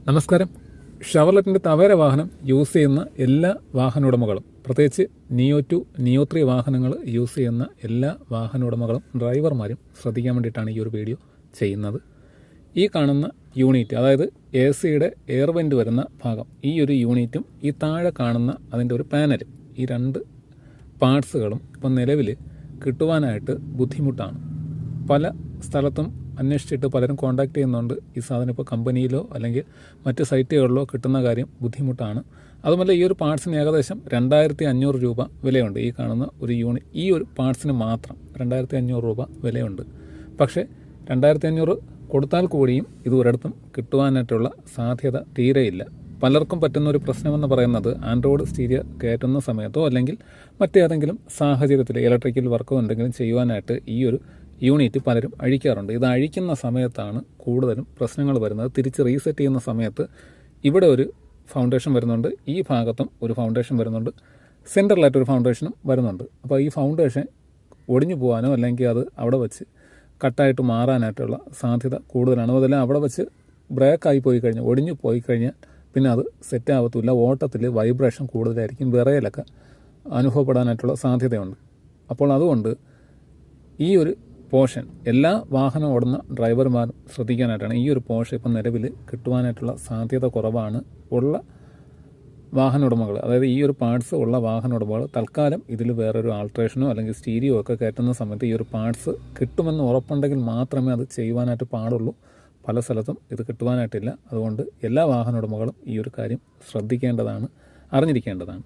നമസ്കാരം. ഷവർലെറ്റിൻ്റെ തവേര വാഹനം യൂസ് ചെയ്യുന്ന എല്ലാ വാഹന ഉടമകളും, പ്രത്യേകിച്ച് നിയോ 2, നിയോ 3 വാഹനങ്ങൾ യൂസ് ചെയ്യുന്ന എല്ലാ വാഹന ഉടമകളും ഡ്രൈവർമാരും ശ്രദ്ധിക്കാൻ വേണ്ടിയിട്ടാണ് ഈ ഒരു വീഡിയോ ചെയ്യുന്നത്. ഈ കാണുന്ന യൂണിറ്റ്, അതായത് എ സിയുടെ എയർ വെൻ്റ് വരുന്ന ഭാഗം, ഈ ഒരു യൂണിറ്റും ഈ താഴെ കാണുന്ന അതിൻ്റെ ഒരു പാനലും, ഈ രണ്ട് പാർട്സുകളും ഇപ്പം നിലവിൽ കിട്ടുവാനായിട്ട് ബുദ്ധിമുട്ടാണ്. പല സ്ഥലത്തും അന്വേഷിച്ചിട്ട് പലരും കോൺടാക്ട് ചെയ്യുന്നുണ്ട്. ഈ സാധനം ഇപ്പോൾ കമ്പനിയിലോ അല്ലെങ്കിൽ മറ്റ് സൈറ്റുകളിലോ കിട്ടുന്ന കാര്യം ബുദ്ധിമുട്ടാണ്. അതുമല്ല, ഈ ഒരു പാർട്സിന് ഏകദേശം 2500 രൂപ വിലയുണ്ട്. ഈ കാണുന്ന ഒരു യൂണിറ്റ്, ഈ ഒരു പാർട്സിന് മാത്രം 2500 രൂപ വിലയുണ്ട്. പക്ഷേ 2500 കൊടുത്താൽ കൂടിയും ഇത് ഒരിടത്തും കിട്ടുവാനായിട്ടുള്ള സാധ്യത തീരെയില്ല. പലർക്കും പറ്റുന്ന ഒരു പ്രശ്നമെന്ന് പറയുന്നത്, ആൻഡ്രോയിഡ് സ്റ്റീരിയോ കയറ്റുന്ന സമയത്തോ അല്ലെങ്കിൽ മറ്റേതെങ്കിലും സാഹചര്യത്തിൽ ഇലക്ട്രിക്കൽ വർക്കോ എന്തെങ്കിലും ചെയ്യുവാനായിട്ട് ഈ ഒരു യൂണിറ്റ് പലരും അഴിക്കാറുണ്ട്. ഇത് അഴിക്കുന്ന സമയത്താണ് കൂടുതലും പ്രശ്നങ്ങൾ വരുന്നത്. തിരിച്ച് റീസെറ്റ് ചെയ്യുന്ന സമയത്ത് ഇവിടെ ഒരു ഫൗണ്ടേഷൻ വരുന്നുണ്ട്, ഈ ഭാഗത്തും ഒരു ഫൗണ്ടേഷൻ വരുന്നുണ്ട്, സെൻറ്ററിലായിട്ടൊരു ഫൗണ്ടേഷനും വരുന്നുണ്ട്. അപ്പോൾ ഈ ഫൗണ്ടേഷൻ ഒടിഞ്ഞു പോകാനോ അല്ലെങ്കിൽ അത് അവിടെ വെച്ച് കട്ടായിട്ട് മാറാനായിട്ടുള്ള സാധ്യത കൂടുതലാണ്. അതുപോലെ അവിടെ വെച്ച് ബ്രേക്കായി പോയി കഴിഞ്ഞാൽ, ഒടിഞ്ഞു പോയി കഴിഞ്ഞാൽ പിന്നെ അത് സെറ്റ് ആവത്തില്ല. ഓട്ടത്തിൽ വൈബ്രേഷൻ കൂടുതലായിരിക്കും, വിറയലൊക്കെ അനുഭവപ്പെടാനായിട്ടുള്ള സാധ്യതയുണ്ട്. അപ്പോൾ അതുകൊണ്ട് ഈ ഒരു പോർഷൻ എല്ലാ വാഹനം ഓടുന്ന ഡ്രൈവർമാരും ശ്രദ്ധിക്കാനായിട്ടാണ്. ഈ ഒരു പോർഷൻ ഇപ്പം നിലവിൽ കിട്ടുവാനായിട്ടുള്ള സാധ്യത കുറവാണ്. ഉള്ള വാഹന ഉടമകൾ, അതായത് ഈ ഒരു പാർട്സ് ഉള്ള വാഹന ഉടമകൾ തൽക്കാലം ഇതിൽ വേറൊരു ആൾട്രേഷനോ അല്ലെങ്കിൽ സ്റ്റീരിയോ ഒക്കെ കയറ്റുന്ന സമയത്ത് ഈ ഒരു പാർട്സ് കിട്ടുമെന്ന് ഉറപ്പുണ്ടെങ്കിൽ മാത്രമേ അത് ചെയ്യുവാനായിട്ട് പാടുള്ളൂ. പല സ്ഥലത്തും ഇത് കിട്ടുവാനായിട്ടില്ല. അതുകൊണ്ട് എല്ലാ വാഹന ഉടമകളും ഈ ഒരു കാര്യം ശ്രദ്ധിക്കേണ്ടതാണ്, അറിഞ്ഞിരിക്കേണ്ടതാണ്.